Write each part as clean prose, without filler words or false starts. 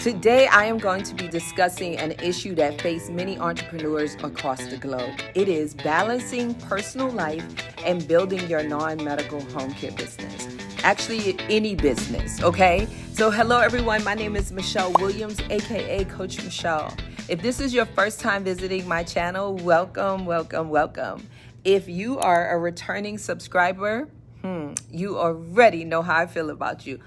Today, I am going to be discussing an issue that faces many entrepreneurs across the globe. It is balancing personal life and building your non-medical home care business. Actually, any business, okay? So hello, everyone. My name is Michele Williams, aka Coach Michele. If this is your first time visiting my channel, welcome, welcome, welcome. If you are a returning subscriber, you already know how I feel about you.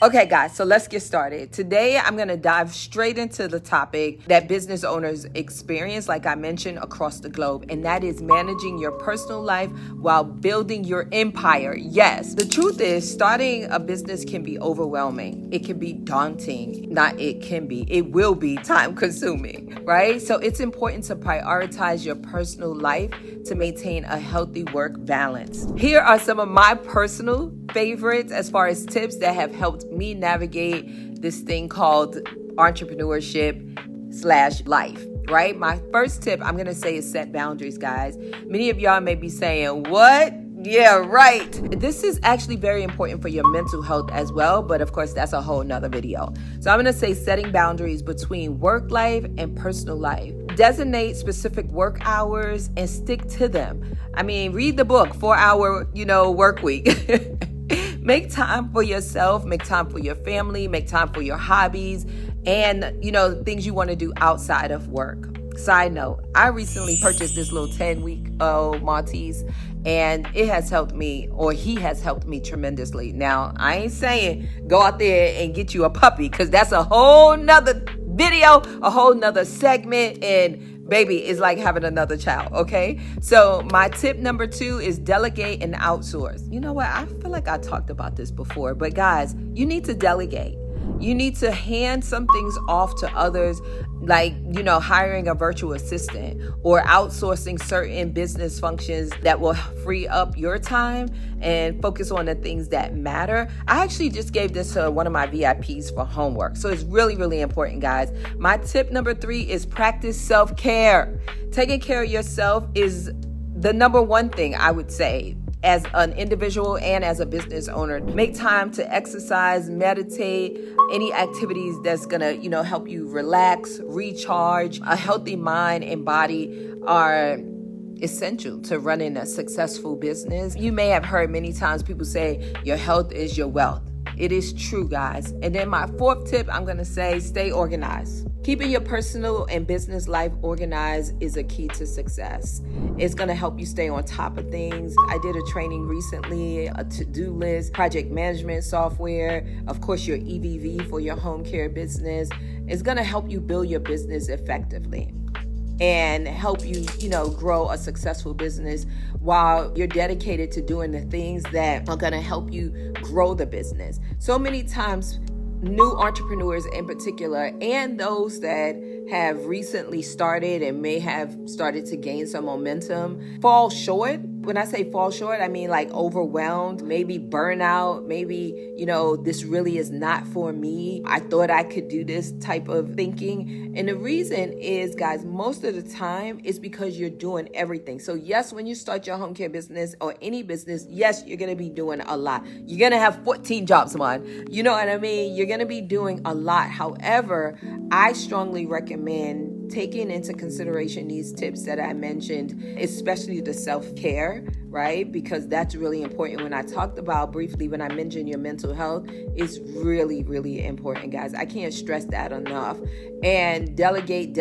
Okay, guys, so let's get started. Today, I'm going to dive straight into the topic that business owners experience, like I mentioned, across the globe, and that is managing your personal life while building your empire. Yes, the truth is, starting a business can be overwhelming. It can be daunting. It will be time-consuming, right? So it's important to prioritize your personal life to maintain a healthy work balance. Here are some of my personal favorites as far as tips that have helped me navigate this thing called entrepreneurship/life, right? My first tip I'm going to say is set boundaries, guys. Many of y'all may be saying, what? Yeah, right. This is actually very important for your mental health as well, but of course, that's a whole nother video. So I'm going to say setting boundaries between work life and personal life. Designate specific work hours and stick to them. I mean, read the book, 4-hour, work week. Make time for yourself, make time for your family, make time for your hobbies, and, things you want to do outside of work. Side note, I recently purchased this little 10-week-old Maltese, and it has helped me, or he has helped me tremendously. Now, I ain't saying go out there and get you a puppy, because that's a whole nother video, a whole nother segment, and baby, it's like having another child, okay? So my tip number 2 is delegate and outsource. You know what? I feel like I talked about this before, but guys, you need to delegate. You need to hand some things off to others, like, hiring a virtual assistant or outsourcing certain business functions that will free up your time and focus on the things that matter. I actually just gave this to one of my VIPs for homework. So it's really, really important, guys. My tip number 3 is practice self-care. Taking care of yourself is the number one thing I would say. As an individual and as a business owner, make time to exercise, meditate, any activities that's gonna, help you relax, recharge. A healthy mind and body are essential to running a successful business. You may have heard many times people say your health is your wealth. It is true, guys. And then my 4th tip, I'm gonna say stay organized. Keeping your personal and business life organized is a key to success. It's going to help you stay on top of things. I did a training recently, a to-do list, project management software, of course, your EVV for your home care business. It's going to help you build your business effectively and help you, grow a successful business while you're dedicated to doing the things that are going to help you grow the business. So many times, new entrepreneurs in particular, and those that have recently started and may have started to gain some momentum, fall short. When I say fall short, I mean like overwhelmed, maybe burnout, maybe, this really is not for me. I thought I could do this type of thinking. And the reason is, guys, most of the time it's because you're doing everything. So yes, when you start your home care business or any business, yes, you're going to be doing a lot. You're going to have 14 jobs, man. You know what I mean? You're going to be doing a lot. However, I strongly recommend taking into consideration these tips that I mentioned, especially the self-care, right? Because that's really important. When I talked about briefly, when I mentioned your mental health, it's really, really important, guys. I can't stress that enough. And delegate.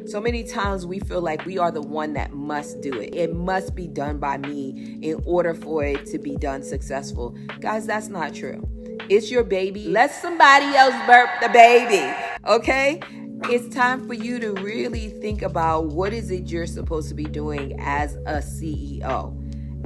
So many times we feel like we are the one that must do it. It must be done by me in order for it to be done successful. Guys, that's not true. It's your baby. Let somebody else burp the baby, okay? It's time for you to really think about what is it you're supposed to be doing as a CEO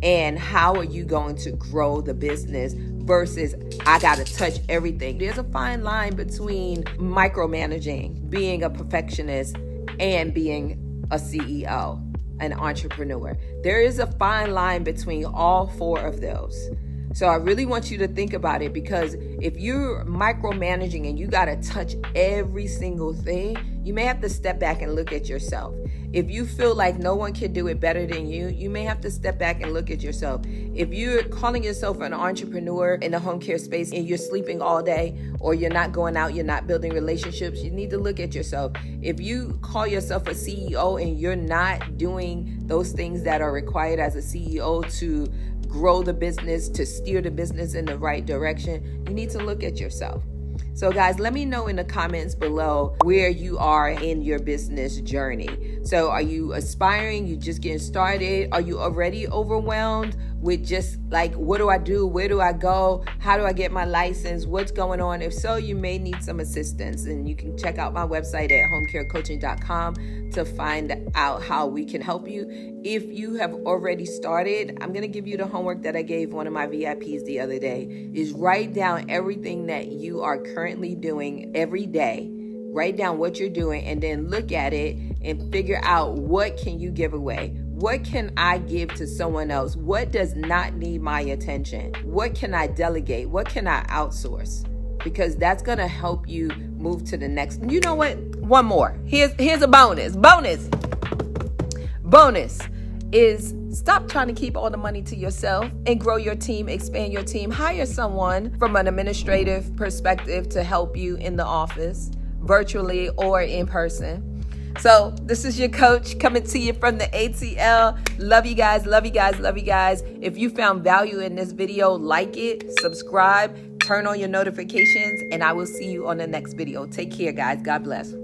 and how are you going to grow the business versus I got to touch everything. There's a fine line between micromanaging, being a perfectionist, and being a CEO, an entrepreneur. There is a fine line between all 4 of those. So I really want you to think about it, because if you're micromanaging and you got to touch every single thing, you may have to step back and look at yourself. If you feel like no one can do it better than you, you may have to step back and look at yourself. If you're calling yourself an entrepreneur in the home care space and you're sleeping all day, or you're not going out, you're not building relationships, you need to look at yourself. If you call yourself a CEO and you're not doing those things that are required as a CEO to grow the business, to steer the business in the right direction, you need to look at yourself. So guys, let me know in the comments below where you are in your business journey. So are you aspiring? You just getting started? Are you already overwhelmed with just like, what do I do? Where do I go? How do I get my license? What's going on? If so, you may need some assistance, and you can check out my website at homecarecoaching.com to find out how we can help you. If you have already started, I'm going to give you the homework that I gave one of my VIPs the other day, is write down everything that you are currently doing every day. Write down what you're doing and then look at it and figure out, what can you give away? What can I give to someone else? What does not need my attention? What can I delegate? What can I outsource? Because that's going to help you move to the next. You know what? One more. Here's a bonus. Bonus is stop trying to keep all the money to yourself and grow your team, expand your team. Hire someone from an administrative perspective to help you in the office, virtually or in person. So this is your coach coming to you from the ATL. Love you guys, love you guys, love you guys. If you found value in this video, like it, subscribe, turn on your notifications, and I will see you on the next video. Take care, guys. God bless.